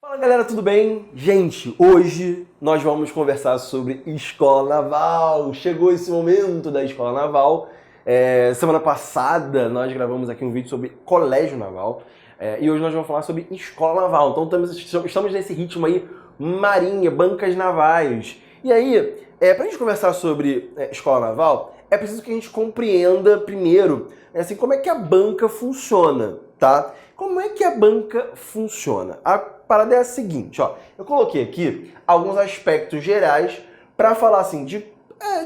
Fala galera, tudo bem? Gente, hoje nós vamos conversar sobre escola naval. Chegou esse momento da escola naval. Semana passada nós gravamos aqui um vídeo sobre colégio naval e hoje nós vamos falar sobre escola naval. Então estamos nesse ritmo aí, marinha, bancas navais. E aí, pra gente conversar sobre escola naval, é preciso que a gente compreenda primeiro assim, como é que a banca funciona, tá? Como é que a banca funciona? A parada é a seguinte, ó. Eu coloquei aqui alguns aspectos gerais para falar assim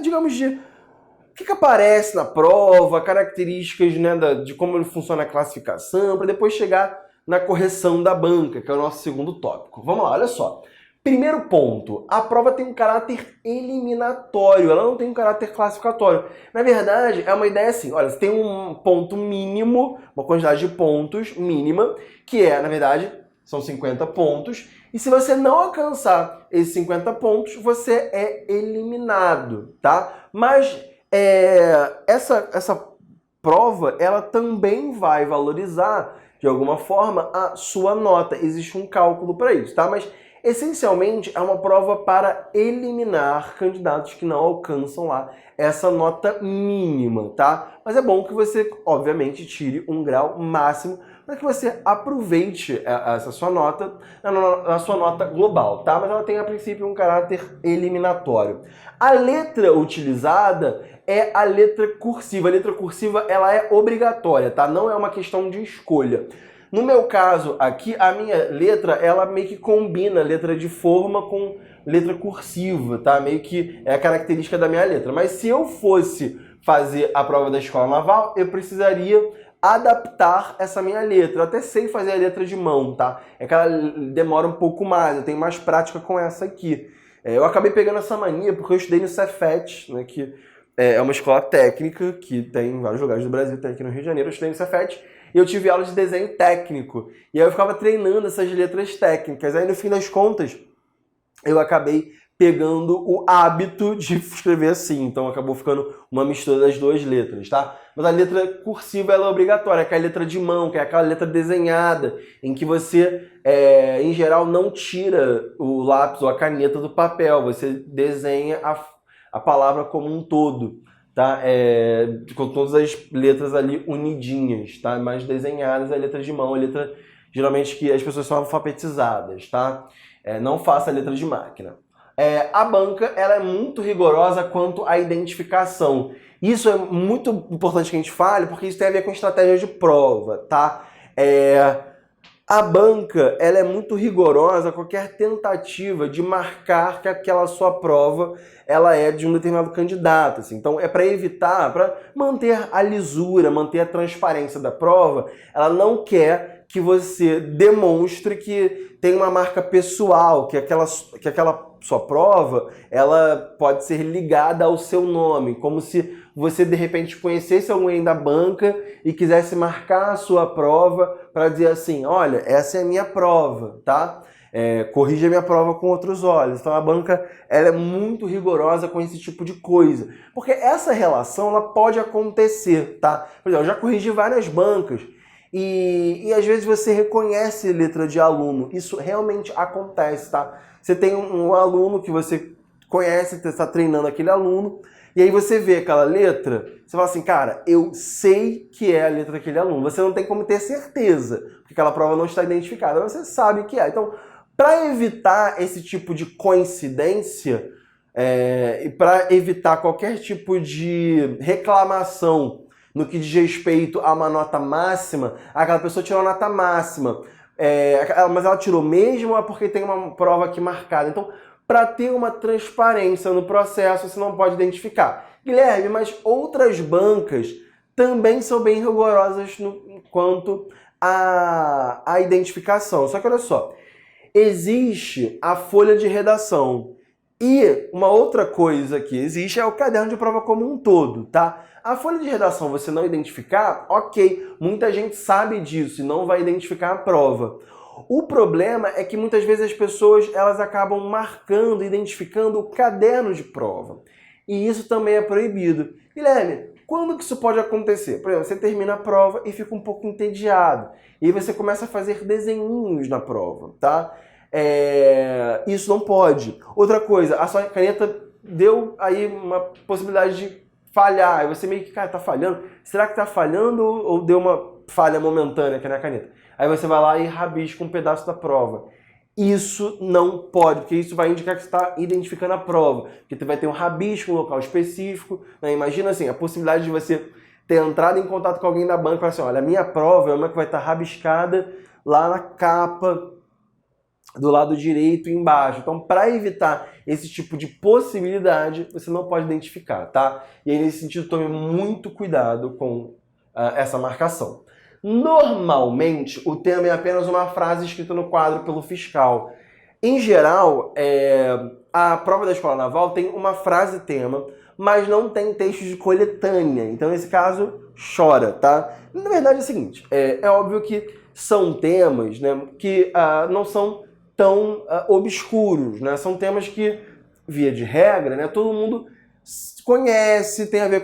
digamos de o que aparece na prova, características, né, de como funciona a classificação, para depois chegar na correção da banca, que é o nosso segundo tópico. Vamos lá, olha só. Primeiro ponto, a prova tem um caráter eliminatório, ela não tem um caráter classificatório. Na verdade, é uma ideia assim, olha, você tem um ponto mínimo, uma quantidade de pontos mínima, que na verdade, são 50 pontos, e se você não alcançar esses 50 pontos, você é eliminado, tá? Mas essa prova, ela também vai valorizar, de alguma forma, a sua nota. Existe um cálculo para isso, tá? Mas essencialmente, é uma prova para eliminar candidatos que não alcançam lá essa nota mínima, tá? Mas é bom que você, obviamente, tire um grau máximo para que você aproveite essa sua nota na sua nota global, tá? Mas ela tem, a princípio, um caráter eliminatório. A letra utilizada é a letra cursiva. A letra cursiva, ela é obrigatória, tá? Não é uma questão de escolha. No meu caso aqui, a minha letra, ela meio que combina letra de forma com letra cursiva, tá? Meio que é a característica da minha letra. Mas se eu fosse fazer a prova da escola naval, eu precisaria adaptar essa minha letra. Eu até sei fazer a letra de mão, tá? É que ela demora um pouco mais, eu tenho mais prática com essa aqui. Eu acabei pegando essa mania porque eu estudei no Cefet, né, que é uma escola técnica que tem em vários lugares do Brasil, tem aqui no Rio de Janeiro, eu estudei no Cefet. E eu tive aula de desenho técnico. E aí eu ficava treinando essas letras técnicas. Aí no fim das contas, eu acabei pegando o hábito de escrever assim. Então acabou ficando uma mistura das duas letras, tá? Mas a letra cursiva, ela é obrigatória, que é a letra de mão, que é aquela letra desenhada, em que você, em geral, não tira o lápis ou a caneta do papel. Você desenha a palavra como um todo. Tá? Com todas as letras ali unidinhas, tá? Mais desenhadas, a letra de mão, a letra geralmente que as pessoas são alfabetizadas, tá? Não faça a letra de máquina. A banca, ela é muito rigorosa quanto à identificação. Isso é muito importante que a gente fale, porque isso tem a ver com estratégia de prova, tá? A banca, ela é muito rigorosa, qualquer tentativa de marcar que aquela sua prova ela é de um determinado candidato. Assim. Então, é para evitar, para manter a lisura, manter a transparência da prova, ela não quer que você demonstre que tem uma marca pessoal, que aquela sua prova ela pode ser ligada ao seu nome, como se você de repente conhecesse alguém da banca e quisesse marcar a sua prova para dizer assim, olha, essa é a minha prova, tá? Corrija a minha prova com outros olhos. Então a banca ela é muito rigorosa com esse tipo de coisa, porque essa relação ela pode acontecer, tá? Por exemplo, eu já corrigi várias bancas e às vezes você reconhece letra de aluno, isso realmente acontece, tá? Você tem um aluno que você conhece, você está treinando aquele aluno, e aí você vê aquela letra, você fala assim, cara, eu sei que é a letra daquele aluno. Você não tem como ter certeza, porque aquela prova não está identificada, mas você sabe que é. Então, para evitar esse tipo de coincidência, e para evitar qualquer tipo de reclamação no que diz respeito a uma nota máxima, aquela pessoa tirou a nota máxima, mas ela tirou mesmo ou é porque tem uma prova aqui marcada? Então, para ter uma transparência no processo, você não pode identificar. Guilherme, mas outras bancas também são bem rigorosas quanto à identificação. Só que olha só, existe a folha de redação. E uma outra coisa que existe é o caderno de prova como um todo, tá? A folha de redação você não identificar, ok, muita gente sabe disso e não vai identificar a prova. O problema é que muitas vezes as pessoas elas acabam marcando, identificando o caderno de prova. E isso também é proibido. Guilherme, quando que isso pode acontecer? Por exemplo, você termina a prova e fica um pouco entediado. E aí você começa a fazer desenhinhos na prova, tá? Isso não pode. Outra coisa, a sua caneta deu aí uma possibilidade de falhar. Aí você meio que, cara, tá falhando. Será que tá falhando ou deu uma falha momentânea aqui na caneta? Aí você vai lá e rabisca um pedaço da prova. Isso não pode, porque isso vai indicar que você está identificando a prova. Porque você vai ter um rabisco, um local específico. Né? Imagina assim, a possibilidade de você ter entrado em contato com alguém da banca e falar assim, olha, a minha prova é uma que vai estar rabiscada lá na capa do lado direito e embaixo. Então, para evitar esse tipo de possibilidade, você não pode identificar, tá? E aí, nesse sentido, tome muito cuidado com essa marcação. Normalmente, o tema é apenas uma frase escrita no quadro pelo fiscal. Em geral, a prova da Escola Naval tem uma frase tema, mas não tem texto de coletânea. Então, nesse caso, chora, tá? Na verdade, é o seguinte, é óbvio que são temas, né, que não são tão obscuros, né? São temas que, via de regra, né, todo mundo conhece, tem a ver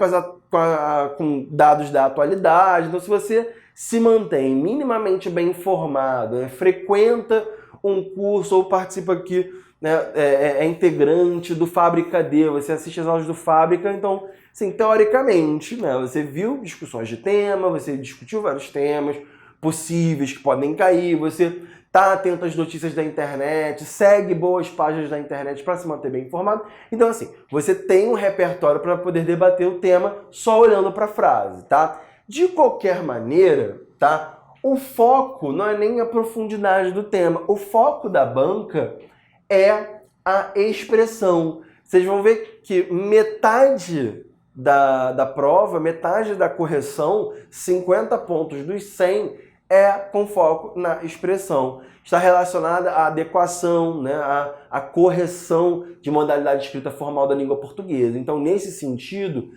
com dados da atualidade. Então, se você se mantém minimamente bem informado, né, frequenta um curso ou participa aqui, né, é integrante do Fábrica D, você assiste as aulas do Fábrica, então, assim, teoricamente, né, você viu discussões de tema, você discutiu vários temas possíveis que podem cair, você está atento às notícias da internet, segue boas páginas da internet para se manter bem informado. Então, assim, você tem um repertório para poder debater o tema só olhando para a frase, tá? De qualquer maneira, tá? O foco não é nem a profundidade do tema. O foco da banca é a expressão. Vocês vão ver que metade da prova, metade da correção, 50 pontos dos 100, com foco na expressão. Está relacionada à adequação, né, à correção de modalidade escrita formal da língua portuguesa. Então, nesse sentido,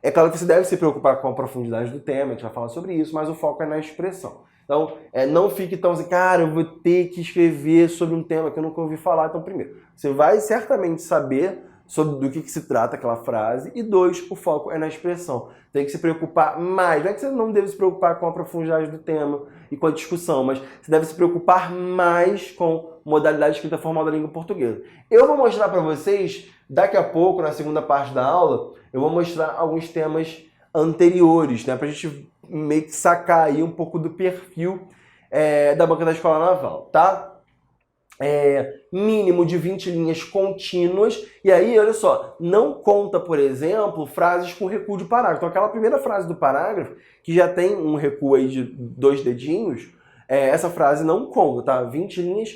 é claro que você deve se preocupar com a profundidade do tema, a gente vai falar sobre isso, mas o foco é na expressão. Então, não fique tão assim, cara, eu vou ter que escrever sobre um tema que eu nunca ouvi falar. Então, primeiro, você vai certamente saber sobre do que se trata aquela frase, e 2, o foco é na expressão. Tem que se preocupar mais. Não é que você não deve se preocupar com a profundidade do tema e com a discussão, mas você deve se preocupar mais com modalidade escrita formal da língua portuguesa. Eu vou mostrar para vocês, daqui a pouco, na segunda parte da aula, eu vou mostrar alguns temas anteriores, né, para a gente meio que sacar aí um pouco do perfil da banca da Escola Naval, tá? Mínimo de 20 linhas contínuas, e aí, olha só, não conta, por exemplo, frases com recuo de parágrafo. Então, aquela primeira frase do parágrafo, que já tem um recuo aí de 2 dedinhos, essa frase não conta, tá? 20 linhas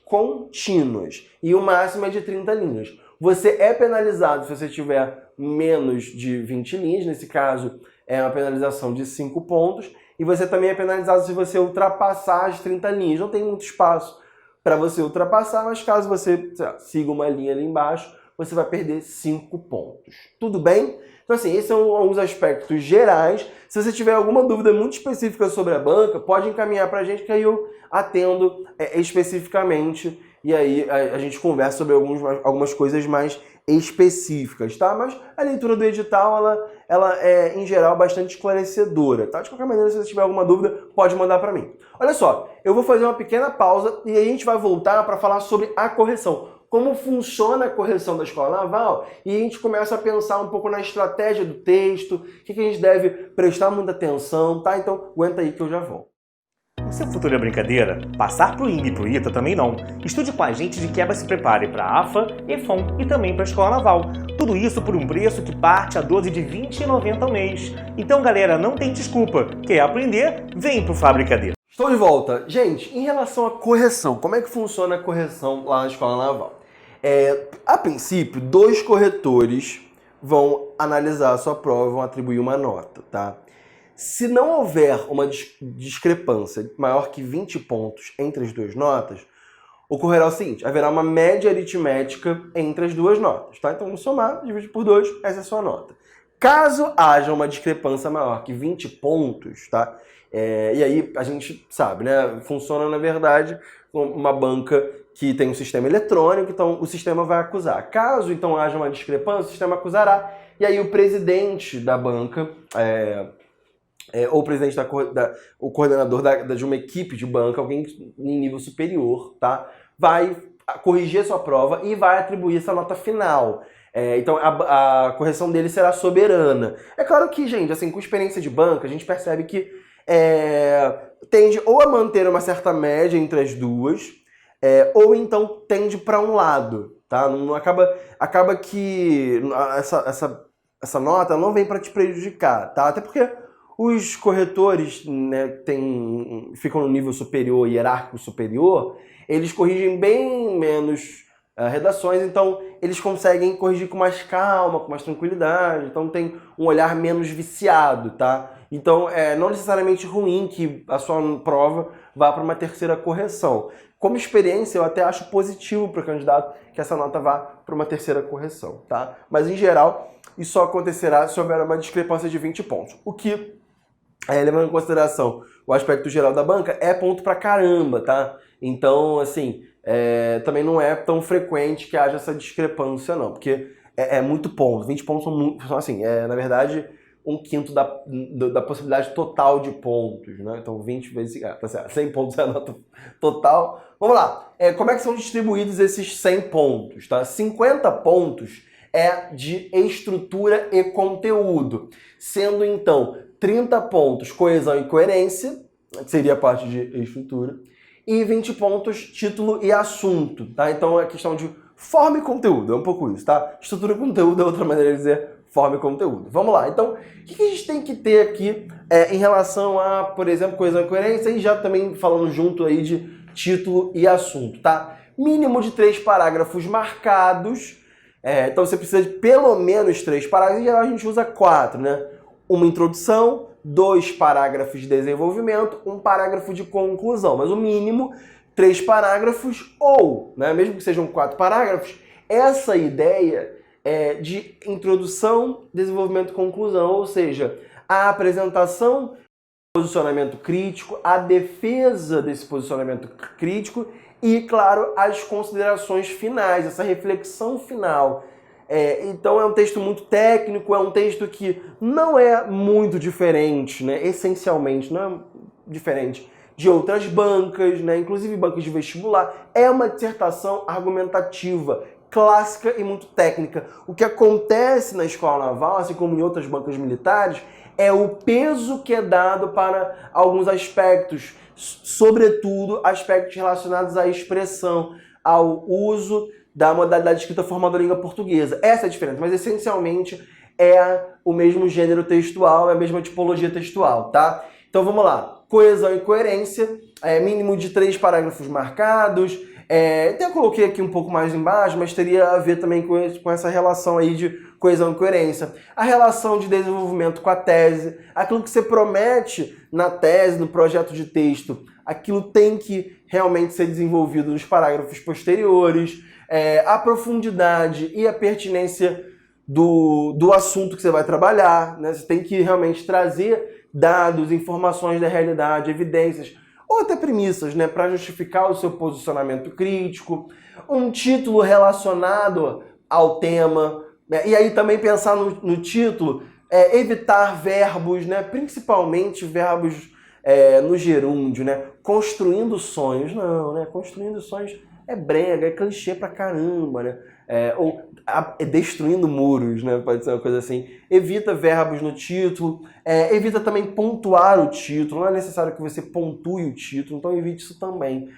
contínuas, e o máximo é de 30 linhas. Você é penalizado se você tiver menos de 20 linhas, nesse caso, é uma penalização de 5 pontos, e você também é penalizado se você ultrapassar as 30 linhas. Não tem muito espaço para você ultrapassar, mas caso você siga uma linha ali embaixo, você vai perder 5 pontos. Tudo bem? Então, assim, esses são alguns aspectos gerais. Se você tiver alguma dúvida muito específica sobre a banca, pode encaminhar para a gente, que aí eu atendo especificamente, e aí a gente conversa sobre algumas coisas mais específicas, tá? Mas a leitura do edital, ela é, em geral, bastante esclarecedora, tá? De qualquer maneira, se você tiver alguma dúvida, pode mandar para mim. Olha só, eu vou fazer uma pequena pausa e a gente vai voltar para falar sobre a correção. Como funciona a correção da Escola Naval, e a gente começa a pensar um pouco na estratégia do texto, o que a gente deve prestar muita atenção, tá? Então, aguenta aí que eu já volto. O seu futuro é brincadeira? Passar pro INGE e pro ITA também não. Estude com a gente de quebra se prepare para a AFA, EFON e também para a Escola Naval. Tudo isso por um preço que parte a 12 de R$ 20,90 ao mês. Então, galera, não tem desculpa. Quer aprender? Vem pro Fábrica D. Estou de volta. Gente, em relação à correção, como é que funciona a correção lá na Escola Naval? A princípio, 2 corretores vão analisar a sua prova e vão atribuir uma nota, tá? Se não houver uma discrepância maior que 20 pontos entre as 2 notas, ocorrerá o seguinte, haverá uma média aritmética entre as 2 notas, tá? Então, vamos somar, dividir por 2, essa é a sua nota. Caso haja uma discrepância maior que 20 pontos, tá? E aí a gente sabe, né? Funciona, na verdade, como uma banca que tem um sistema eletrônico, então o sistema vai acusar. Caso, então, haja uma discrepância, o sistema acusará, e aí o presidente da banca ou o presidente o coordenador de uma equipe de banca, alguém em nível superior, tá? Vai corrigir a sua prova e vai atribuir essa nota final. Então a correção dele será soberana. É claro que, gente, assim, com experiência de banca, a gente percebe que tende ou a manter uma certa média entre as duas, ou então tende para um lado, tá? Não acaba que essa nota não vem para te prejudicar, tá? Até porque os corretores, né, ficam no nível superior, hierárquico superior, eles corrigem bem menos redações, então eles conseguem corrigir com mais calma, com mais tranquilidade, então tem um olhar menos viciado, tá? Então não necessariamente ruim que a sua prova vá para uma terceira correção. Como experiência, eu até acho positivo para o candidato que essa nota vá para uma terceira correção, tá? Mas em geral, isso só acontecerá se houver uma discrepância de 20 pontos. O que, levando em consideração o aspecto geral da banca, é ponto pra caramba, tá? Então, assim, também não é tão frequente que haja essa discrepância, não, porque é muito ponto. 20 pontos são assim, na verdade, 1/5 da possibilidade total de pontos, né? Então, 20 vezes... tá certo, 100 pontos é a nota total. Vamos lá. Como é que são distribuídos esses 100 pontos, tá? 50 pontos é de estrutura e conteúdo, sendo, então, 30 pontos coesão e coerência, que seria a parte de estrutura, e 20 pontos título e assunto, tá? Então é questão de forma e conteúdo, é um pouco isso, tá? Estrutura e conteúdo é outra maneira de dizer forma e conteúdo. Vamos lá, então, o que a gente tem que ter aqui em relação a, por exemplo, coesão e coerência, e já também falando junto aí de título e assunto, tá? Mínimo de 3 parágrafos marcados, então você precisa de pelo menos 3 parágrafos, em geral a gente usa 4, né? Uma introdução, 2 parágrafos de desenvolvimento, 1 parágrafo de conclusão, mas o mínimo 3 parágrafos ou, né, mesmo que sejam 4 parágrafos, essa ideia de introdução, desenvolvimento e conclusão, ou seja, a apresentação, posicionamento crítico, a defesa desse posicionamento crítico e, claro, as considerações finais, essa reflexão final. Então é um texto muito técnico, é um texto que não é muito diferente, né? Essencialmente não é diferente de outras bancas, né? Inclusive bancas de vestibular. É uma dissertação argumentativa, clássica e muito técnica. O que acontece na Escola Naval, assim como em outras bancas militares, é o peso que é dado para alguns aspectos, sobretudo aspectos relacionados à expressão, ao uso da modalidade de escrita formal da língua portuguesa. Essa é a diferença, mas essencialmente é o mesmo gênero textual, é a mesma tipologia textual, tá? Então vamos lá. Coesão e coerência, mínimo de 3 parágrafos marcados. Até eu coloquei aqui um pouco mais embaixo, mas teria a ver também com essa relação aí de coesão e coerência. A relação de desenvolvimento com a tese, aquilo que você promete na tese, no projeto de texto, aquilo tem que realmente ser desenvolvido nos parágrafos posteriores. A profundidade e a pertinência do assunto que você vai trabalhar, né? Você tem que realmente trazer dados, informações da realidade, evidências, ou até premissas, né, para justificar o seu posicionamento crítico, um título relacionado ao tema, né? E aí também pensar no título, evitar verbos, né, principalmente verbos no gerúndio, né? Construindo sonhos, não, né? Construindo sonhos é brega, é clichê pra caramba, né? Ou destruindo muros, né? Pode ser uma coisa assim. Evita verbos no título, evita também pontuar o título, não é necessário que você pontue o título, então evite isso também.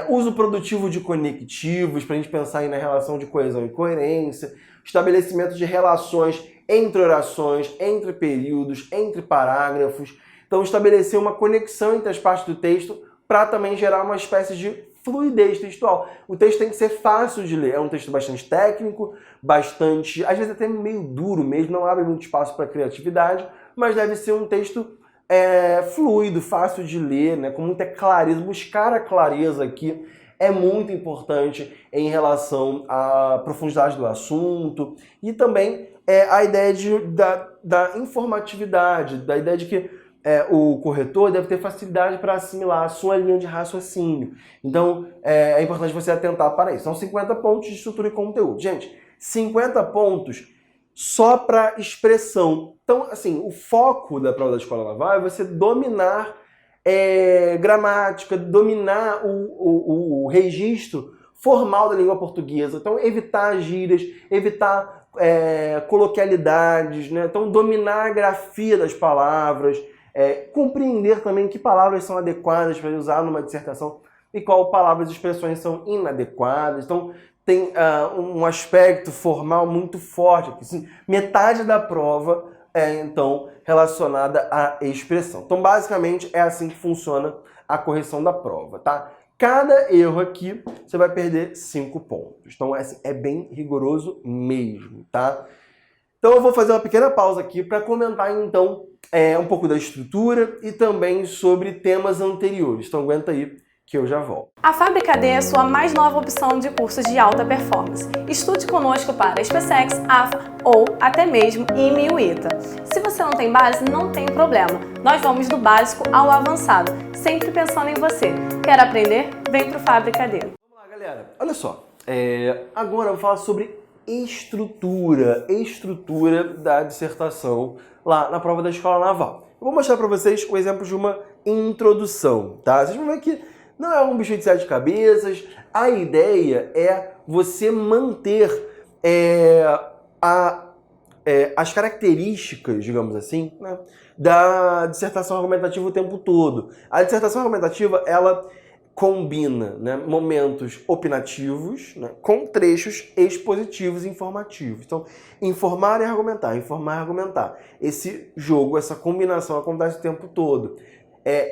Uso produtivo de conectivos, pra gente pensar aí na relação de coesão e coerência, estabelecimento de relações entre orações, entre períodos, entre parágrafos. Então estabelecer uma conexão entre as partes do texto para também gerar uma espécie de fluidez textual. O texto tem que ser fácil de ler, é um texto bastante técnico, bastante, às vezes até meio duro mesmo, não abre muito espaço para criatividade, mas deve ser um texto fluido, fácil de ler, né, com muita clareza. Buscar a clareza aqui é muito importante em relação à profundidade do assunto e também a ideia da informatividade, da ideia de que o corretor deve ter facilidade para assimilar a sua linha de raciocínio. Então, é importante você atentar para isso. São 50 pontos de estrutura e conteúdo. Gente, 50 pontos só para expressão. Então, assim, o foco da prova da Escola Naval é você dominar gramática, dominar o registro formal da língua portuguesa. Então, evitar gírias, evitar coloquialidades, né? Então, dominar a grafia das palavras, compreender também que palavras são adequadas para usar numa dissertação e qual palavras e expressões são inadequadas. Então, tem um aspecto formal muito forte. Assim, metade da prova então, relacionada à expressão. Então, basicamente, é assim que funciona a correção da prova, tá? Cada erro aqui, você vai perder 5 pontos. Então, assim, é bem rigoroso mesmo, tá? Então, eu vou fazer uma pequena pausa aqui para comentar, então, um pouco da estrutura e também sobre temas anteriores. Então, aguenta aí que eu já volto. A Fábrica D é a sua mais nova opção de cursos de alta performance. Estude conosco para SpaceX, AFA ou até mesmo IME e UITA. Se você não tem base, não tem problema. Nós vamos do básico ao avançado, sempre pensando em você. Quer aprender? Vem pro Fábrica D. Vamos lá, galera. Olha só. Agora eu vou falar sobre estrutura da dissertação lá na prova da Escola Naval. Eu vou mostrar para vocês o exemplo de uma introdução, tá? Vocês vão ver que não é um bicho de 7 cabeças. A ideia é você manter as características, digamos assim, né, da dissertação argumentativa o tempo todo. A dissertação argumentativa, ela combina, né, momentos opinativos, né, com trechos expositivos e informativos. Então, informar e argumentar, informar e argumentar. Esse jogo, essa combinação acontece o tempo todo.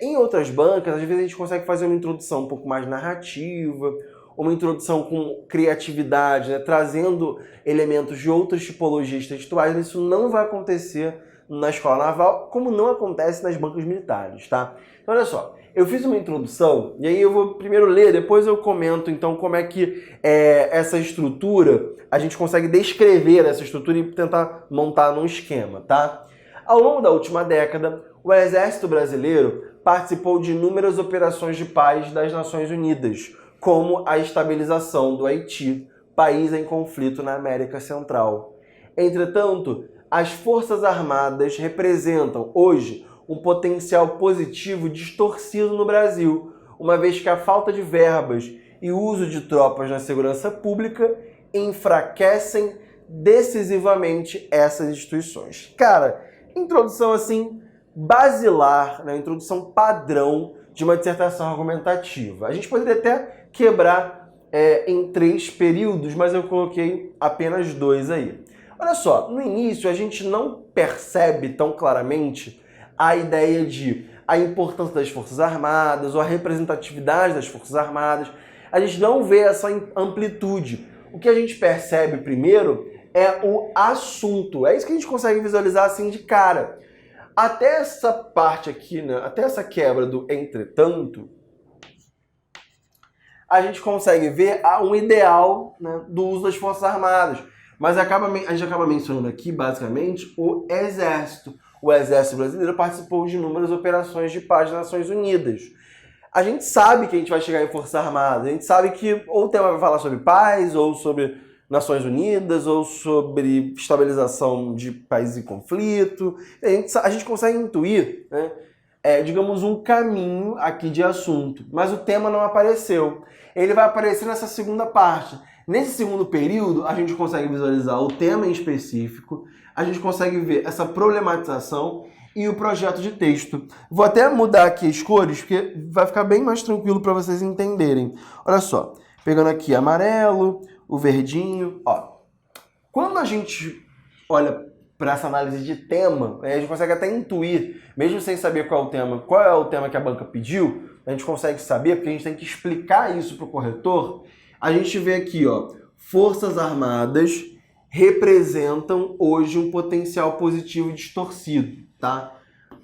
Em outras bancas, às vezes a gente consegue fazer uma introdução um pouco mais narrativa, uma introdução com criatividade, né, trazendo elementos de outras tipologias textuais. Isso não vai acontecer na Escola Naval, como não acontece nas bancas militares, tá? Então, olha só, eu fiz uma introdução, e aí eu vou primeiro ler, depois eu comento, então, como é que essa estrutura, a gente consegue descrever essa estrutura e tentar montar num esquema, tá? Ao longo da última década, o Exército Brasileiro participou de inúmeras operações de paz das Nações Unidas, como a estabilização do Haiti, país em conflito na América Central. Entretanto, as Forças Armadas representam hoje um potencial positivo distorcido no Brasil, uma vez que a falta de verbas e o uso de tropas na segurança pública enfraquecem decisivamente essas instituições. Cara, introdução assim basilar, né? Introdução padrão de uma dissertação argumentativa. A gente poderia até quebrar em 3 períodos, mas eu coloquei apenas 2 aí. Olha só, no início a gente não percebe tão claramente a ideia de a importância das Forças Armadas ou a representatividade das Forças Armadas. A gente não vê essa amplitude. O que a gente percebe primeiro é o assunto. É isso que a gente consegue visualizar assim de cara. Até essa parte aqui, né, até essa quebra do entretanto, a gente consegue ver um ideal, né, do uso das Forças Armadas. Mas a gente acaba mencionando aqui, basicamente, o Exército. O Exército Brasileiro participou de inúmeras operações de paz das Nações Unidas. A gente sabe que a gente vai chegar em Forças Armadas. A gente sabe que ou o tema vai falar sobre paz, ou sobre Nações Unidas, ou sobre estabilização de países em conflito. A gente consegue intuir, né, digamos, um caminho aqui de assunto, mas o tema não apareceu. Ele vai aparecer nessa segunda parte. Nesse segundo período, a gente consegue visualizar o tema em específico, a gente consegue ver essa problematização e o projeto de texto. Vou até mudar aqui as cores, porque vai ficar bem mais tranquilo para vocês entenderem. Olha só, pegando aqui amarelo, o verdinho, ó. Quando a gente olha para essa análise de tema, a gente consegue até intuir, mesmo sem saber qual é o tema que a banca pediu, a gente consegue saber, porque a gente tem que explicar isso para o corretor. A gente vê aqui, ó, Forças Armadas representam hoje um potencial positivo distorcido, tá?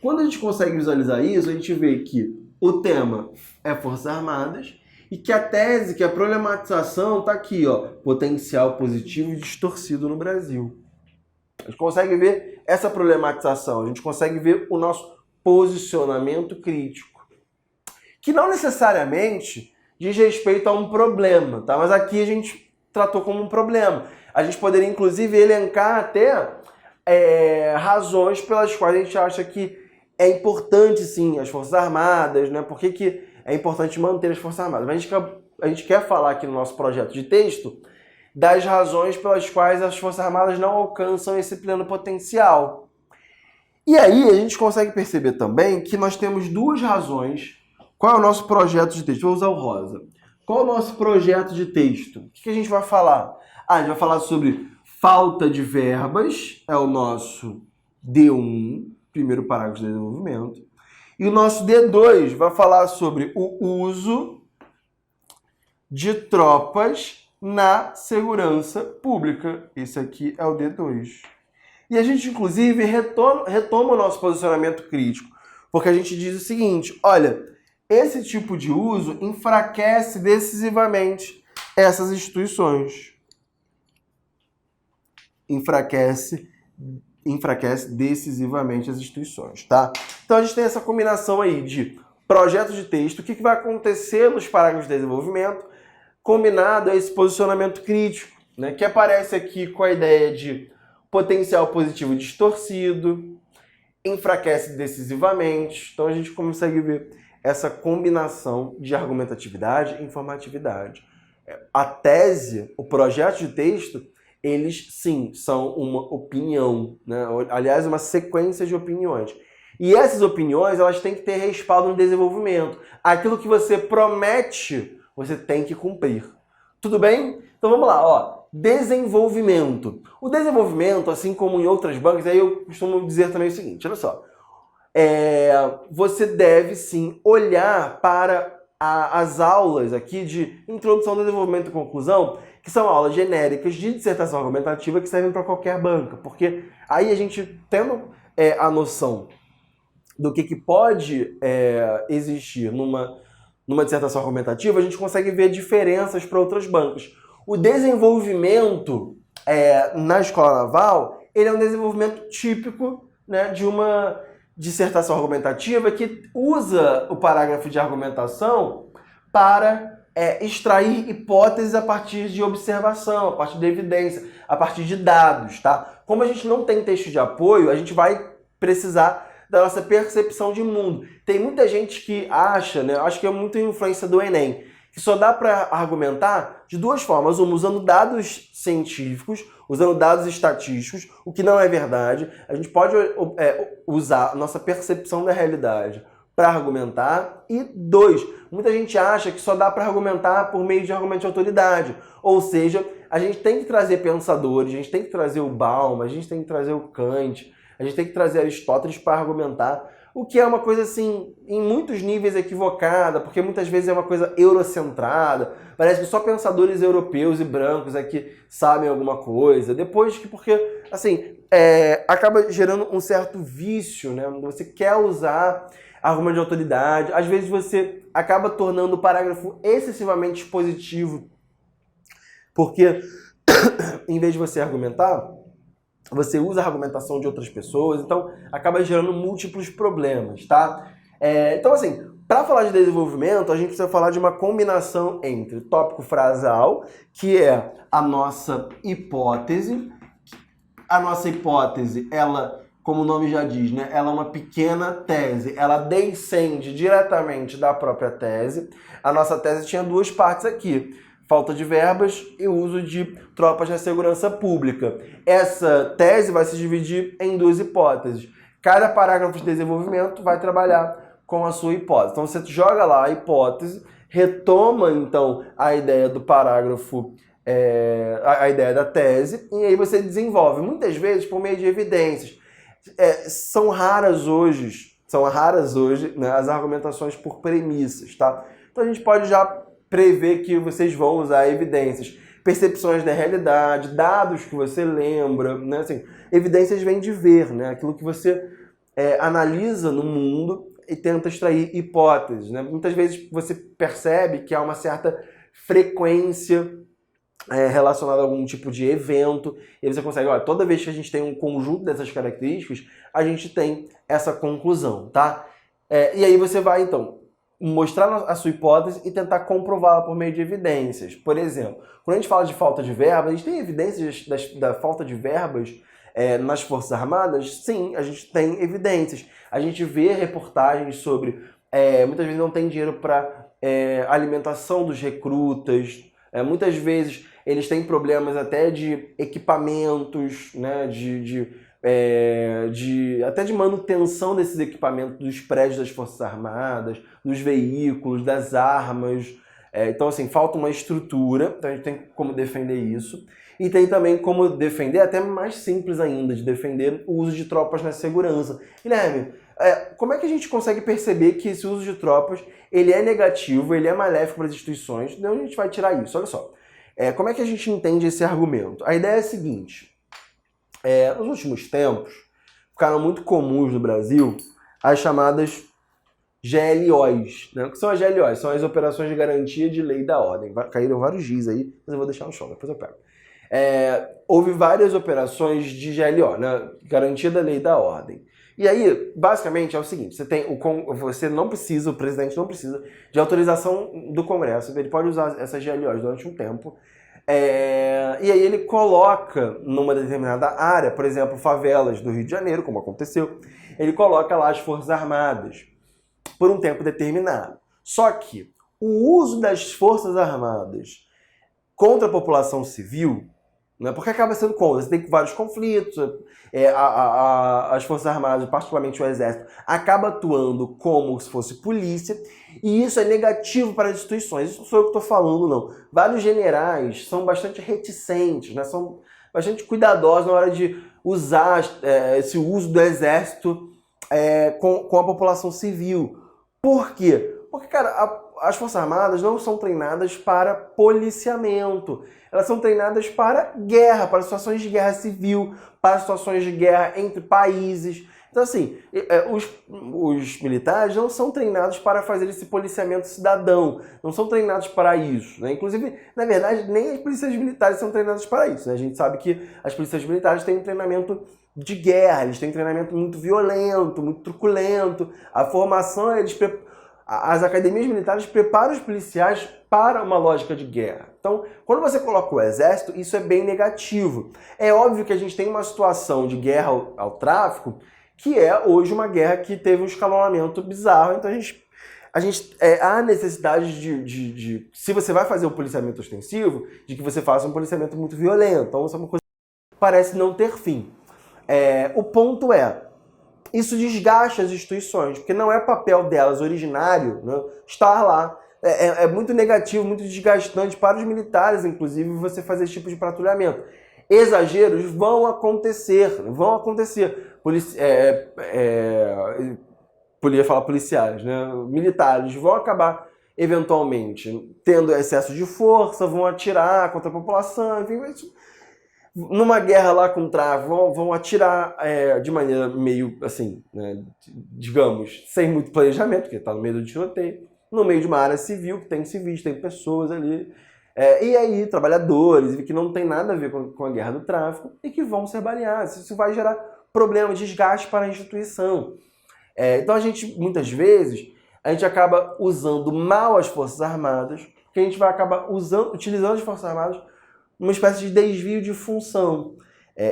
Quando a gente consegue visualizar isso, a gente vê que o tema é Forças Armadas, e que a tese, que a problematização está aqui, ó, potencial positivo distorcido no Brasil. A gente consegue ver essa problematização, a gente consegue ver o nosso posicionamento crítico, que não necessariamente diz respeito a um problema, tá? Mas aqui a gente tratou como um problema. A gente poderia, inclusive, elencar até razões pelas quais a gente acha que é importante, sim, as Forças Armadas, né? Por que é importante manter as Forças Armadas? Mas a gente quer falar aqui no nosso projeto de texto das razões pelas quais as Forças Armadas não alcançam esse pleno potencial. E aí a gente consegue perceber também que nós temos duas razões. Qual é o nosso projeto de texto? Vou usar o rosa. Qual é o nosso projeto de texto? O que a gente vai falar? A gente vai falar sobre falta de verbas, é o nosso D1, primeiro parágrafo de desenvolvimento. E o nosso D2 vai falar sobre o uso de tropas na segurança pública. Esse aqui é o D2. E a gente, inclusive, retoma o nosso posicionamento crítico, porque a gente diz o seguinte, olha, esse tipo de uso enfraquece decisivamente essas instituições. Enfraquece decisivamente as instituições, tá? Então a gente tem essa combinação aí de projeto de texto, o que vai acontecer nos parágrafos de desenvolvimento, combinado a esse posicionamento crítico, né, que aparece aqui com a ideia de potencial positivo distorcido, enfraquece decisivamente. Então a gente consegue ver essa combinação de argumentatividade e informatividade. A tese, o projeto de texto, eles sim são uma opinião, né? Aliás, uma sequência de opiniões. E essas opiniões, elas têm que ter respaldo no desenvolvimento. Aquilo que você promete, você tem que cumprir. Tudo bem? Então vamos lá, ó. Desenvolvimento. O desenvolvimento, assim como em outras bancas, aí eu costumo dizer também o seguinte, olha só. Você deve sim olhar para as aulas aqui de introdução, desenvolvimento e conclusão, que são aulas genéricas de dissertação argumentativa que servem para qualquer banca, porque aí a gente tendo a noção do que pode existir numa dissertação argumentativa, a gente consegue ver diferenças para outras bancas. O desenvolvimento na Escola Naval, ele é um desenvolvimento típico, né, de uma dissertação argumentativa que usa o parágrafo de argumentação para extrair hipóteses a partir de observação, a partir de evidência, a partir de dados, tá? Como a gente não tem texto de apoio, a gente vai precisar da nossa percepção de mundo. Tem muita gente que acha, né, acho que é muita influência do Enem, que só dá para argumentar de duas formas, uma usando dados científicos, usando dados estatísticos, o que não é verdade. A gente pode usar a nossa percepção da realidade para argumentar. E dois, muita gente acha que só dá para argumentar por meio de argumento de autoridade. Ou seja, a gente tem que trazer pensadores, a gente tem que trazer o Bauman, a gente tem que trazer o Kant, a gente tem que trazer Aristóteles para argumentar, o que é uma coisa, assim, em muitos níveis equivocada, porque muitas vezes é uma coisa eurocentrada, parece que só pensadores europeus e brancos é que sabem alguma coisa, porque, assim, acaba gerando um certo vício, né? Você quer usar argumento de autoridade, às vezes você acaba tornando o parágrafo excessivamente expositivo, porque, em vez de você argumentar, você usa a argumentação de outras pessoas, então acaba gerando múltiplos problemas, tá? Então, assim, para falar de desenvolvimento, a gente precisa falar de uma combinação entre tópico frasal, que é a nossa hipótese. A nossa hipótese, ela, como o nome já diz, né, ela é uma pequena tese, ela descende diretamente da própria tese. A nossa tese tinha duas partes aqui. Falta de verbas e uso de tropas na segurança pública. Essa tese vai se dividir em duas hipóteses. Cada parágrafo de desenvolvimento vai trabalhar com a sua hipótese. Então você joga lá a hipótese, retoma então a ideia do parágrafo, a ideia da tese, e aí você desenvolve, muitas vezes por meio de evidências. São raras hoje, né, as argumentações por premissas, tá? Então a gente pode já prever que vocês vão usar evidências, percepções da realidade, dados que você lembra, né? Assim, evidências vêm de ver, né? Aquilo que você analisa no mundo e tenta extrair hipóteses, né? Muitas vezes você percebe que há uma certa frequência relacionada a algum tipo de evento, e aí você consegue, olha, toda vez que a gente tem um conjunto dessas características, a gente tem essa conclusão, tá? E aí você vai, então, mostrar a sua hipótese e tentar comprová-la por meio de evidências. Por exemplo, quando a gente fala de falta de verba, a gente tem evidências da falta de verbas nas Forças Armadas? Sim, a gente tem evidências. A gente vê reportagens sobre... muitas vezes não tem dinheiro para alimentação dos recrutas. Muitas vezes eles têm problemas até de equipamentos, né, até de manutenção desses equipamentos dos prédios das Forças Armadas, dos veículos, das armas. Então, assim, falta uma estrutura, então a gente tem como defender isso. E tem também como defender, até mais simples ainda, de defender o uso de tropas na segurança. Guilherme, como é que a gente consegue perceber que esse uso de tropas ele é negativo, ele é maléfico para as instituições? De onde a gente vai tirar isso? Olha só, como é que a gente entende esse argumento? A ideia é a seguinte, nos últimos tempos, ficaram muito comuns no Brasil as chamadas GLOs. Né? O que são as GLOs? São as Operações de Garantia de Lei da Ordem. Caíram vários Gs aí, mas eu vou deixar no chão, depois eu pego. Houve várias operações de GLO, né? Garantia da Lei da Ordem. E aí, basicamente, é o seguinte, você não precisa, o presidente não precisa de autorização do Congresso, ele pode usar essas GLOs durante um tempo, e aí ele coloca numa determinada área, por exemplo, favelas do Rio de Janeiro, como aconteceu, ele coloca lá as Forças Armadas por um tempo determinado. Só que o uso das Forças Armadas contra a população civil, né, porque acaba sendo contra, você tem vários conflitos, as Forças Armadas, particularmente o Exército, acaba atuando como se fosse polícia, e isso é negativo para as instituições. Isso não sou eu que estou falando, não. Vários generais são bastante reticentes, né, são bastante cuidadosos na hora de usar esse uso do Exército com a população civil. Por quê? Porque, cara, as Forças Armadas não são treinadas para policiamento. Elas são treinadas para guerra, para situações de guerra civil, para situações de guerra entre países. Então, assim, os militares não são treinados para fazer esse policiamento cidadão, não são treinados para isso, né? Inclusive, na verdade, nem as polícias militares são treinadas para isso, né? A gente sabe que as polícias militares têm um treinamento de guerra, eles têm um treinamento muito violento, muito truculento. A formação, as academias militares preparam os policiais para uma lógica de guerra. Então, quando você coloca o Exército, isso é bem negativo. É óbvio que a gente tem uma situação de guerra ao tráfico, que é hoje uma guerra que teve um escalonamento bizarro. Então, há necessidade de, se você vai fazer um policiamento ostensivo, de que você faça um policiamento muito violento. Então, isso é uma coisa que parece não ter fim. O ponto isso desgasta as instituições, porque não é papel delas originário, né, estar lá. É muito negativo, muito desgastante para os militares, inclusive, você fazer esse tipo de patrulhamento. Exageros vão acontecer. Podia falar policiais, né? Militares vão acabar, eventualmente, tendo excesso de força, vão atirar contra a população, enfim, numa guerra lá com o tráfico, vão atirar de maneira meio, assim, né, digamos, sem muito planejamento, porque está no meio do tiroteio, no meio de uma área civil, que tem civis, tem pessoas ali, e aí trabalhadores, que não tem nada a ver com a guerra do tráfico, e que vão ser baleados. Isso vai gerar problema, desgaste para a instituição. Então muitas vezes, a gente acaba usando mal as Forças Armadas, porque a gente vai acabar utilizando as Forças Armadas uma espécie de desvio de função.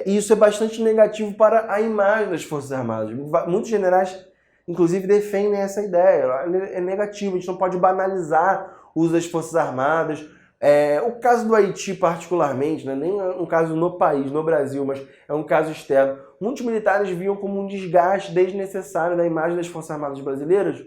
E isso é bastante negativo para a imagem das Forças Armadas. Muitos generais, inclusive, defendem essa ideia. É negativo, a gente não pode banalizar o uso das Forças Armadas. O caso do Haiti, particularmente, não é nem um caso no país, no Brasil, mas é um caso externo. Muitos militares viam como um desgaste desnecessário da imagem das Forças Armadas brasileiras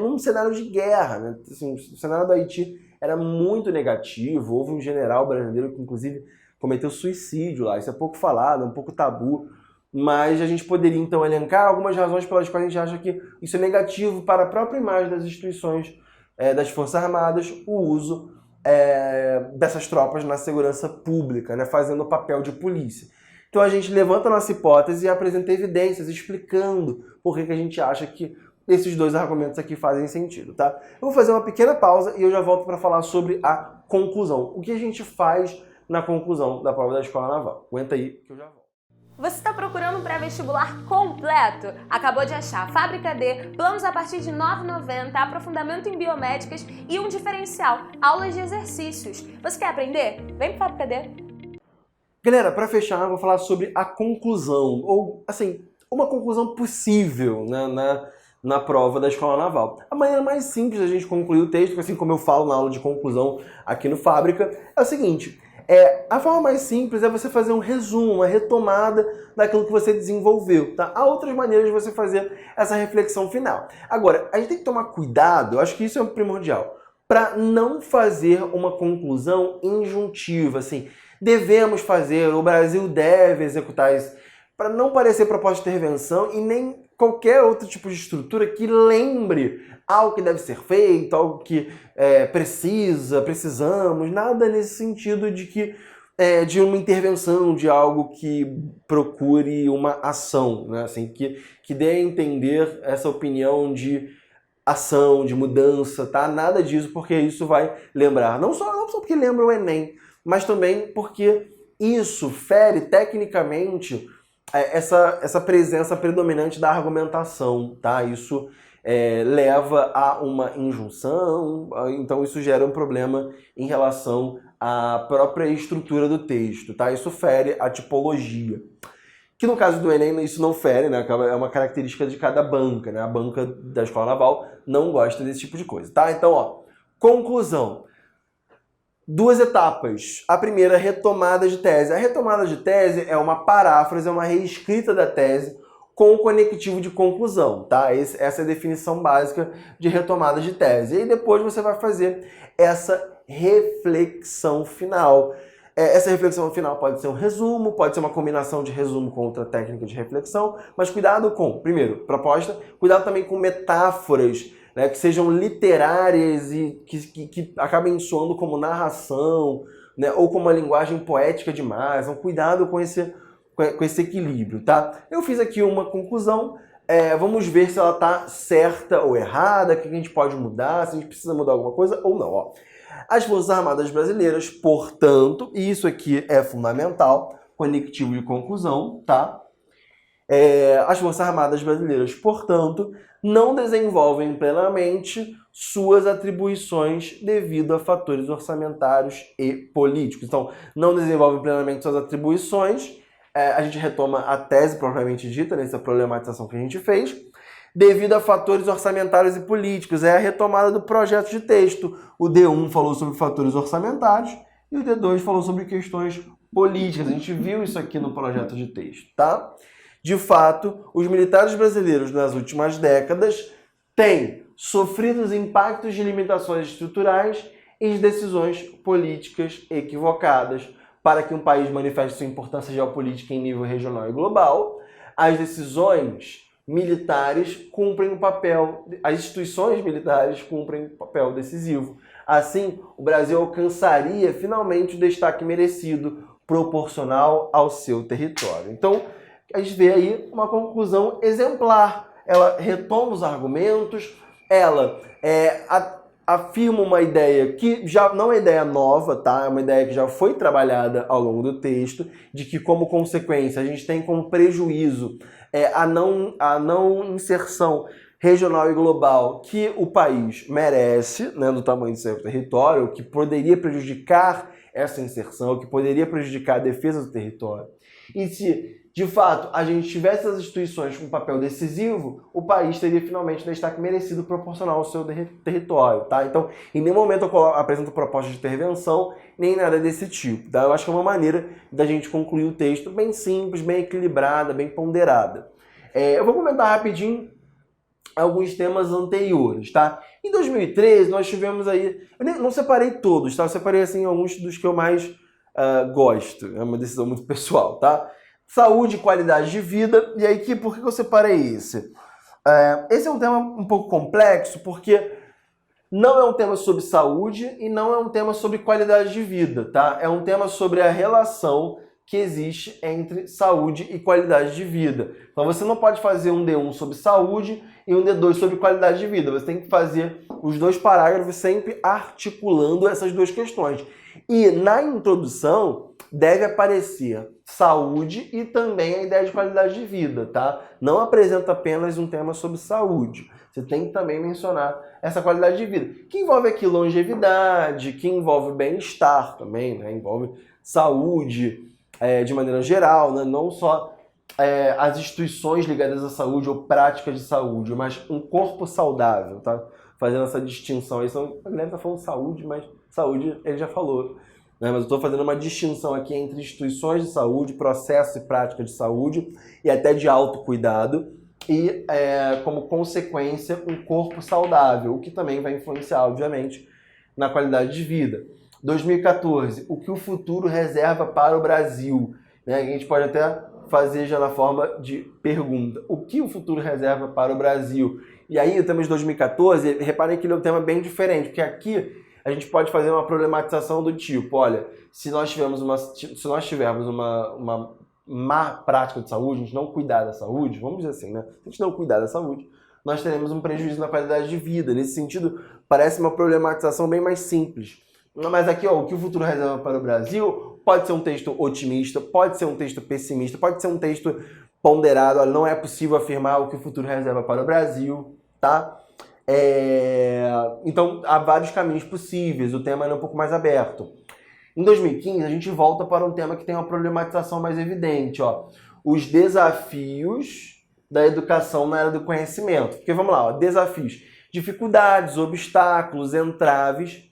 num cenário de guerra, né? Assim, o cenário do Haiti era muito negativo. Houve um general brasileiro que, inclusive, cometeu suicídio lá. Isso é pouco falado, é um pouco tabu. Mas a gente poderia, então, elencar algumas razões pelas quais a gente acha que isso é negativo para a própria imagem das instituições das Forças Armadas, o uso dessas tropas na segurança pública, né, fazendo o papel de polícia. Então a gente levanta a nossa hipótese e apresenta evidências explicando por que a gente acha que esses dois argumentos aqui fazem sentido, tá? Eu vou fazer uma pequena pausa e eu já volto para falar sobre a conclusão. O que a gente faz na conclusão da prova da Escola Naval? Aguenta aí que eu já volto. Você está procurando um pré-vestibular completo? Acabou de achar Fábrica D, planos a partir de R$ 9,90, aprofundamento em biomédicas e um diferencial, aulas de exercícios. Você quer aprender? Vem para Fábrica D! Galera, para fechar, eu vou falar sobre a conclusão, ou assim, uma conclusão possível, né, na prova da Escola Naval. A maneira mais simples da gente concluir o texto, assim como eu falo na aula de conclusão aqui no Fábrica, é o seguinte: a forma mais simples é você fazer um resumo, uma retomada daquilo que você desenvolveu, tá? Há outras maneiras de você fazer essa reflexão final. Agora, a gente tem que tomar cuidado, eu acho que isso é primordial, para não fazer uma conclusão injuntiva, assim, devemos fazer, o Brasil deve executar isso, para não parecer proposta de intervenção e nem qualquer outro tipo de estrutura que lembre algo que deve ser feito, algo que precisamos, nada nesse sentido de que de uma intervenção, de algo que procure uma ação, né? Assim, que dê a entender essa opinião de ação, de mudança, tá? Nada disso, porque isso vai lembrar, não só porque lembra o Enem, mas também porque isso fere tecnicamente essa presença predominante da argumentação, tá? Isso leva a uma injunção, então isso gera um problema em relação à própria estrutura do texto, tá? Isso fere a tipologia. Que no caso do Enem isso não fere, né? É uma característica de cada banca, né? A banca da Escola Naval não gosta desse tipo de coisa, tá? Então, ó, conclusão. 2 etapas. A primeira, retomada de tese. A retomada de tese é uma paráfrase, é uma reescrita da tese com o conectivo de conclusão, tá? Essa é a definição básica de retomada de tese. E aí depois você vai fazer essa reflexão final. Essa reflexão final pode ser um resumo, pode ser uma combinação de resumo com outra técnica de reflexão, mas cuidado com, primeiro, proposta, cuidado também com metáforas, né, que sejam literárias e que acabem soando como narração, né, ou como uma linguagem poética demais. Então, cuidado com esse equilíbrio, tá? Eu fiz aqui uma conclusão, vamos ver se ela está certa ou errada, o que a gente pode mudar, se a gente precisa mudar alguma coisa ou não. Ó. As Forças Armadas Brasileiras, portanto, e isso aqui é fundamental, conectivo de conclusão, tá? As Forças Armadas Brasileiras, portanto, não desenvolvem plenamente suas atribuições devido a fatores orçamentários e políticos. Então, não desenvolvem plenamente suas atribuições, a gente retoma a tese propriamente dita, nessa problematização que a gente fez, devido a fatores orçamentários e políticos. É a retomada do projeto de texto. O D1 falou sobre fatores orçamentários e o D2 falou sobre questões políticas. A gente viu isso aqui no projeto de texto, tá? De fato, os militares brasileiros nas últimas décadas têm sofrido os impactos de limitações estruturais e de decisões políticas equivocadas. Para que um país manifeste sua importância geopolítica em nível regional e global, as decisões militares cumprem um papel, as instituições militares cumprem um papel decisivo. Assim, o Brasil alcançaria finalmente o destaque merecido, proporcional ao seu território. Então, a gente vê aí uma conclusão exemplar. Ela retoma os argumentos, ela afirma uma ideia que já não é ideia nova, tá? É uma ideia que já foi trabalhada ao longo do texto, de que como consequência a gente tem como prejuízo a não inserção regional e global que o país merece, né, do tamanho do seu território, que poderia prejudicar essa inserção, que poderia prejudicar a defesa do território. E se de fato a gente tivesse as instituições com um papel decisivo, o país teria finalmente um destaque merecido proporcional ao seu território, tá? Então, em nenhum momento eu apresento proposta de intervenção, nem nada desse tipo, tá? Eu acho que é uma maneira da gente concluir o texto bem simples, bem equilibrada, bem ponderada. Eu vou comentar rapidinho alguns temas anteriores, tá? Em 2013, nós tivemos aí... Eu não separei todos, tá? Eu separei, assim, alguns dos que eu mais gosto. É uma decisão muito pessoal, tá? Saúde e qualidade de vida. E aí, por que eu separei esse? Esse é um tema um pouco complexo, porque não é um tema sobre saúde e não é um tema sobre qualidade de vida, tá? É um tema sobre a relação que existe entre saúde e qualidade de vida. Então você não pode fazer um D1 sobre saúde e um D2 sobre qualidade de vida. Você tem que fazer os dois parágrafos sempre articulando essas duas questões. E na introdução deve aparecer saúde e também a ideia de qualidade de vida, tá? Não apresenta apenas um tema sobre saúde. Você tem que também mencionar essa qualidade de vida, que envolve aqui longevidade, que envolve bem-estar também, né? Envolve saúde de maneira geral, né? Não só as instituições ligadas à saúde ou práticas de saúde, mas um corpo saudável, tá? Fazendo essa distinção. Aí a Guilherme tá falando saúde, mas saúde ele já falou. Né? Mas eu estou fazendo uma distinção aqui entre instituições de saúde, processo e prática de saúde e até de autocuidado e, como consequência, um corpo saudável, o que também vai influenciar, obviamente, na qualidade de vida. 2014, o que o futuro reserva para o Brasil? Né? A gente pode até fazer já na forma de pergunta. O que o futuro reserva para o Brasil? E aí, o tema de 2014, reparem que ele é um tema bem diferente, porque aqui a gente pode fazer uma problematização do tipo, olha, se nós tivermos uma má prática de saúde, a gente não cuidar da saúde, vamos dizer assim, né? Se a gente não cuidar da saúde, nós teremos um prejuízo na qualidade de vida. Nesse sentido, parece uma problematização bem mais simples. Mas aqui, ó, o que o futuro reserva para o Brasil pode ser um texto otimista, pode ser um texto pessimista, pode ser um texto ponderado, olha, não é possível afirmar o que o futuro reserva para o Brasil, tá? Então, há vários caminhos possíveis, o tema é um pouco mais aberto. Em 2015, a gente volta para um tema que tem uma problematização mais evidente, ó, os desafios da educação na era do conhecimento. Porque vamos lá, ó, desafios, dificuldades, obstáculos, entraves,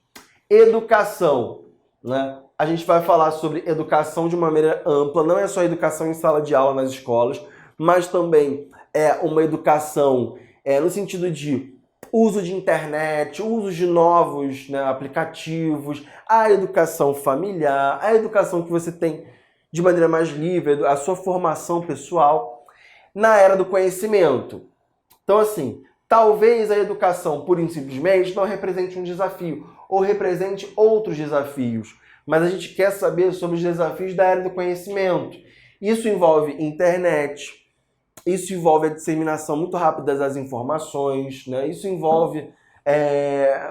educação, né? A gente vai falar sobre educação de uma maneira ampla, não é só educação em sala de aula nas escolas, mas também uma educação no sentido de uso de internet, uso de novos, né, aplicativos, a educação familiar, a educação que você tem de maneira mais livre, a sua formação pessoal na era do conhecimento. Então, assim, talvez a educação, pura e simplesmente, não represente um desafio, ou represente outros desafios, mas a gente quer saber sobre os desafios da era do conhecimento. Isso envolve internet, isso envolve a disseminação muito rápida das informações, né? Isso envolve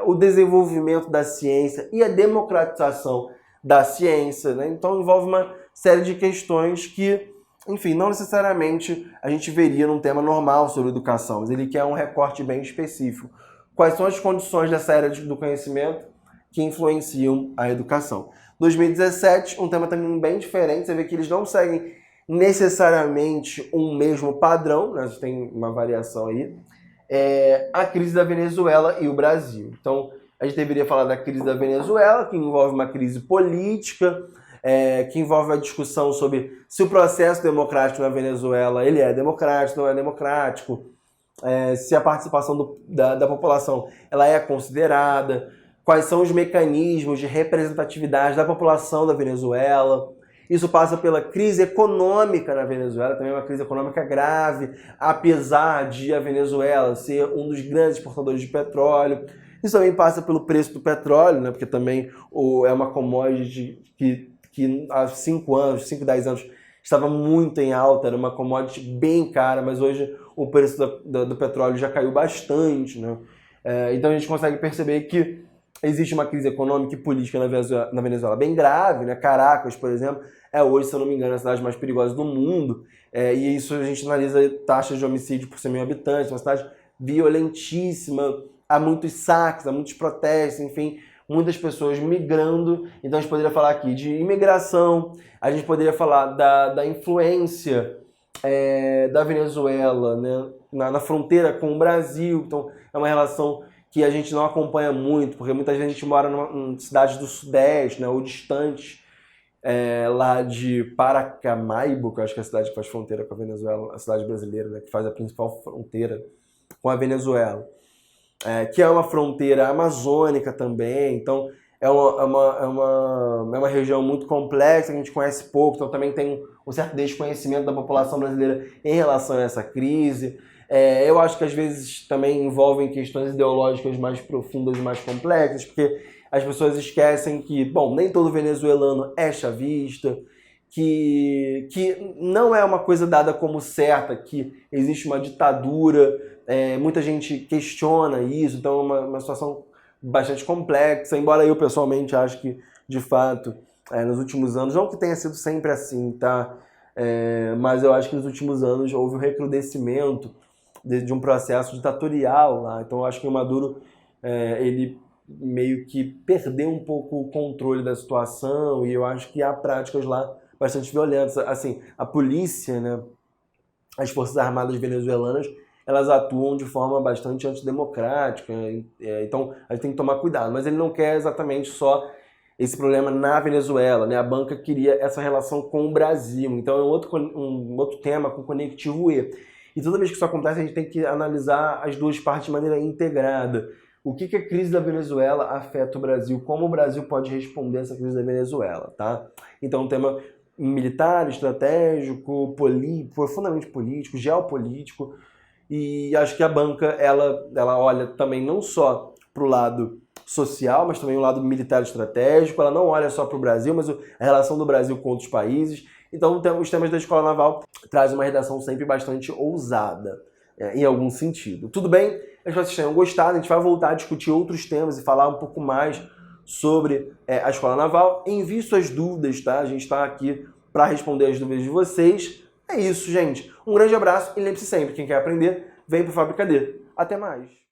o desenvolvimento da ciência e a democratização da ciência, né? Então envolve uma série de questões que, enfim, não necessariamente a gente veria num tema normal sobre educação, mas ele quer um recorte bem específico. Quais são as condições dessa era do conhecimento que influenciam a educação? 2017, um tema também bem diferente, você vê que eles não seguem necessariamente um mesmo padrão, né? Tem uma variação aí, a crise da Venezuela e o Brasil. Então, a gente deveria falar da crise da Venezuela, que envolve uma crise política, que envolve a discussão sobre se o processo democrático na Venezuela ele é democrático, não é democrático, se a participação da população ela é considerada, quais são os mecanismos de representatividade da população da Venezuela. Isso passa pela crise econômica na Venezuela, também uma crise econômica grave, apesar de a Venezuela ser um dos grandes exportadores de petróleo. Isso também passa pelo preço do petróleo, né? Porque também é uma commodity que há 5, 10 anos estava muito em alta, era uma commodity bem cara, mas hoje o preço do petróleo já caiu bastante, né? Então a gente consegue perceber que existe uma crise econômica e política na Venezuela bem grave, né? Caracas, por exemplo, hoje, se eu não me engano, a cidade mais perigosa do mundo, e isso a gente analisa taxas de homicídio por 100 mil habitantes, uma cidade violentíssima, há muitos saques, há muitos protestos, enfim, muitas pessoas migrando. Então a gente poderia falar aqui de imigração, a gente poderia falar da influência da Venezuela, né, na fronteira com o Brasil. Então é uma relação que a gente não acompanha muito, porque muitas vezes a gente mora em cidades do Sudeste, né, ou distantes, lá de Paracamaibo, que eu acho que é a cidade que faz fronteira com a Venezuela, a cidade brasileira, né, que faz a principal fronteira com a Venezuela, que é uma fronteira amazônica também. Então é uma região muito complexa, que a gente conhece pouco, então também tem um certo desconhecimento da população brasileira em relação a essa crise. Eu acho que às vezes também envolvem questões ideológicas mais profundas e mais complexas, porque as pessoas esquecem que, bom, nem todo venezuelano é chavista, que não é uma coisa dada como certa, que existe uma ditadura, muita gente questiona isso, então é uma situação bastante complexa, embora eu pessoalmente acho que, de fato, nos últimos anos, não que tenha sido sempre assim, tá? Mas eu acho que nos últimos anos houve um recrudescimento de um processo ditatorial lá. Então eu acho que o Maduro, ele meio que perdeu um pouco o controle da situação, e eu acho que há práticas lá bastante violentas. Assim, a polícia, né, as forças armadas venezuelanas, elas atuam de forma bastante antidemocrática, então a gente tem que tomar cuidado. Mas ele não quer exatamente só esse problema na Venezuela, né? A banca queria essa relação com o Brasil, então é um outro tema com conectivo E. E toda vez que isso acontece, a gente tem que analisar as duas partes de maneira integrada. O que a crise da Venezuela afeta o Brasil? Como o Brasil pode responder a essa crise da Venezuela, tá? Então, um tema militar, estratégico, profundamente político, geopolítico, e acho que a banca, ela olha também não só para o lado social, mas também o lado militar estratégico. Ela não olha só para o Brasil, mas a relação do Brasil com outros países. Então, os temas da Escola Naval trazem uma redação sempre bastante ousada, em algum sentido. Tudo bem? Espero que vocês tenham gostado. A gente vai voltar a discutir outros temas e falar um pouco mais sobre a Escola Naval. Envie suas dúvidas, tá? A gente está aqui para responder as dúvidas de vocês. É isso, gente. Um grande abraço e lembre-se sempre, quem quer aprender, vem para o Fábrica D. Até mais!